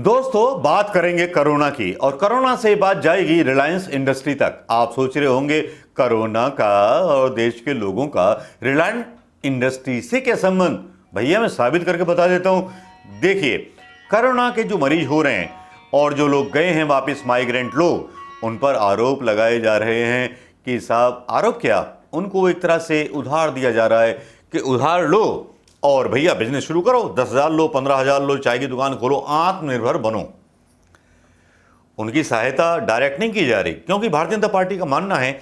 दोस्तों, बात करेंगे कोरोना की और कोरोना से बात जाएगी रिलायंस इंडस्ट्री तक। आप सोच रहे होंगे कोरोना का और देश के लोगों का रिलायंस इंडस्ट्री से क्या संबंध। भैया मैं साबित करके बता देता हूं। देखिए, कोरोना के जो मरीज हो रहे हैं और जो लोग गए हैं वापस माइग्रेंट लोग, उन पर आरोप लगाए जा रहे हैं कि साहब, आरोप क्या, उनको एक तरह से उधार दिया जा रहा है कि उधार लो और भैया बिजनेस शुरू करो, 10,000 लो, 15,000 लो, चाय की दुकान खोलो, आत्मनिर्भर बनो। उनकी सहायता डायरेक्ट नहीं की जा रही, क्योंकि भारतीय जनता पार्टी का मानना है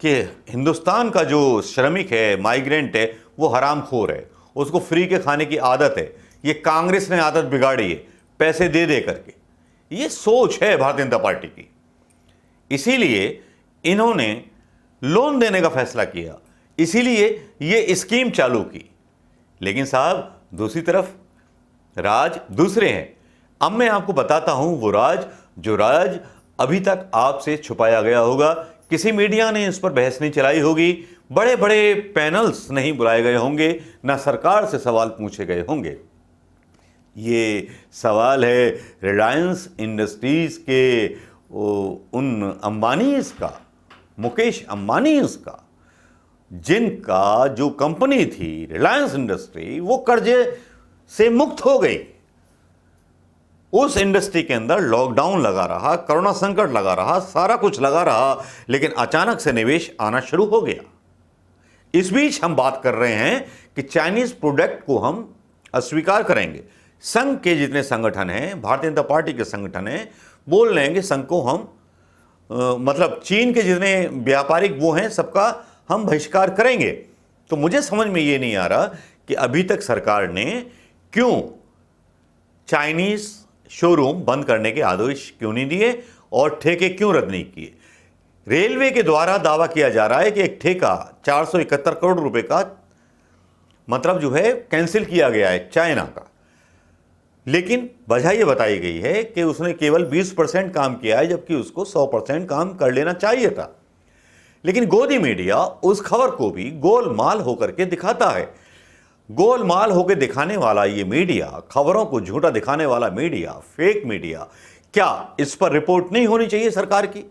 कि हिंदुस्तान का जो श्रमिक है, माइग्रेंट है, वो हरामखोर है, उसको फ्री के खाने की आदत है। ये कांग्रेस ने आदत बिगाड़ी है, पैसे दे दे करके। ये सोच है भारतीय जनता पार्टी की, इसीलिए इन्होंने लोन देने का फैसला किया, इसीलिए ये स्कीम चालू की। लेकिन साहब, दूसरी तरफ राज दूसरे हैं। अब मैं आपको बताता हूं वो राज, जो राज अभी तक आपसे छुपाया गया होगा। किसी मीडिया ने इस पर बहस नहीं चलाई होगी, बड़े बड़े पैनल्स नहीं बुलाए गए होंगे, ना सरकार से सवाल पूछे गए होंगे। ये सवाल है रिलायंस इंडस्ट्रीज के उन अंबानीज का, मुकेश अंबानीज का, जिनका जो कंपनी थी रिलायंस इंडस्ट्री, वो कर्जे से मुक्त हो गई। उस इंडस्ट्री के अंदर लॉकडाउन लगा रहा, कोरोना संकट लगा रहा, सारा कुछ लगा रहा, लेकिन अचानक से निवेश आना शुरू हो गया। इस बीच हम बात कर रहे हैं कि चाइनीज प्रोडक्ट को हम अस्वीकार करेंगे। संघ के जितने संगठन हैं, भारतीय जनता पार्टी के संगठन हैं, बोल रहे हैं कि संघ को हम मतलब चीन के जितने व्यापारिक वो हैं, सबका हम बहिष्कार करेंगे। तो मुझे समझ में ये नहीं आ रहा कि अभी तक सरकार ने क्यों चाइनीज शोरूम बंद करने के आदेश क्यों नहीं दिए और ठेके क्यों रद्द नहीं किए। रेलवे के द्वारा दावा किया जा रहा है कि एक ठेका 471 करोड़ रुपए का मतलब जो है कैंसिल किया गया है चाइना का, लेकिन वजह यह बताई गई है कि उसने केवल 20% काम किया है, जबकि उसको 100% काम कर लेना चाहिए था। लेकिन गोदी मीडिया उस खबर को भी गोलमाल होकर के दिखाता है। गोलमाल होकर दिखाने वाला ये मीडिया, खबरों को झूठा दिखाने वाला मीडिया, फेक मीडिया, क्या इस पर रिपोर्ट नहीं होनी चाहिए सरकार की?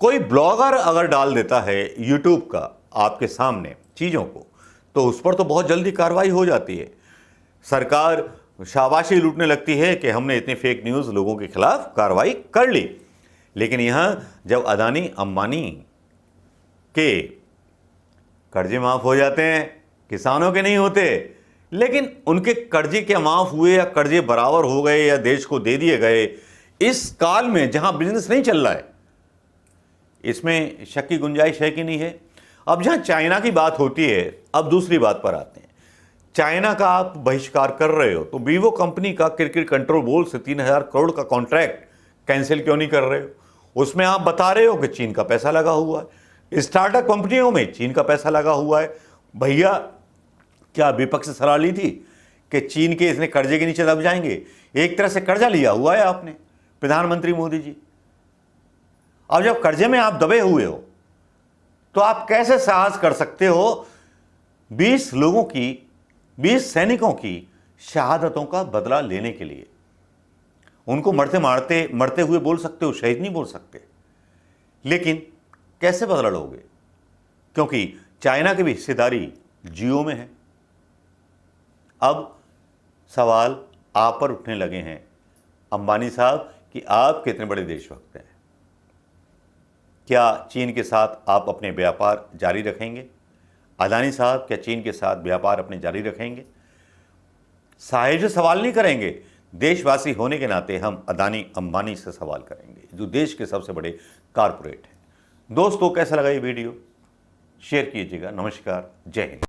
कोई ब्लॉगर अगर डाल देता है यूट्यूब का आपके सामने चीजों को, तो उस पर तो बहुत जल्दी कार्रवाई हो जाती है। सरकार शाबाशी लूटने लगती है कि हमने इतनी फेक न्यूज़ लोगों के खिलाफ कार्रवाई कर ली। लेकिन यहां जब अदानी अंबानी के कर्जे माफ हो जाते हैं, किसानों के नहीं होते, लेकिन उनके कर्जे क्या माफ हुए या कर्जे बराबर हो गए या देश को दे दिए गए, इस काल में जहां बिजनेस नहीं चल रहा है, इसमें शक की गुंजाइश है कि नहीं है। अब जहां चाइना की बात होती है, अब दूसरी बात पर आते हैं। चाइना का आप बहिष्कार कर रहे हो, तो वीवो कंपनी का क्रिकेट कंट्रोल बोर्ड से 3,000 करोड़ का कॉन्ट्रैक्ट कैंसिल क्यों नहीं कर रहे हो? उसमें आप बता रहे हो कि चीन का पैसा लगा हुआ है, स्टार्टअप कंपनियों में चीन का पैसा लगा हुआ है। भैया, क्या विपक्ष से सलाह ली थी कि चीन के इतने कर्जे के नीचे दब जाएंगे? एक तरह से कर्जा लिया हुआ है आपने, प्रधानमंत्री मोदी जी। अब जब कर्जे में आप दबे हुए हो, तो आप कैसे साहस कर सकते हो 20 लोगों की, 20 सैनिकों की शहादतों का बदला लेने के लिए? उनको मरते हुए बोल सकते हो, शहीद नहीं बोल सकते। लेकिन कैसे बदला लोगे? क्योंकि चाइना की भी हिस्सेदारी जियो में है। अब सवाल आप पर उठने लगे हैं अंबानी साहब कि आप कितने बड़े देशभक्त हैं। क्या चीन के साथ आप अपने व्यापार जारी रखेंगे? अदानी साहब, क्या चीन के साथ व्यापार अपने जारी रखेंगे? साहिब सवाल नहीं करेंगे, देशवासी होने के नाते हम अदानी अंबानी से सवाल करेंगे, जो देश के सबसे बड़े कारपोरेट हैं। दोस्तों, कैसा लगा ये वीडियो? शेयर कीजिएगा। नमस्कार, जय हिंद।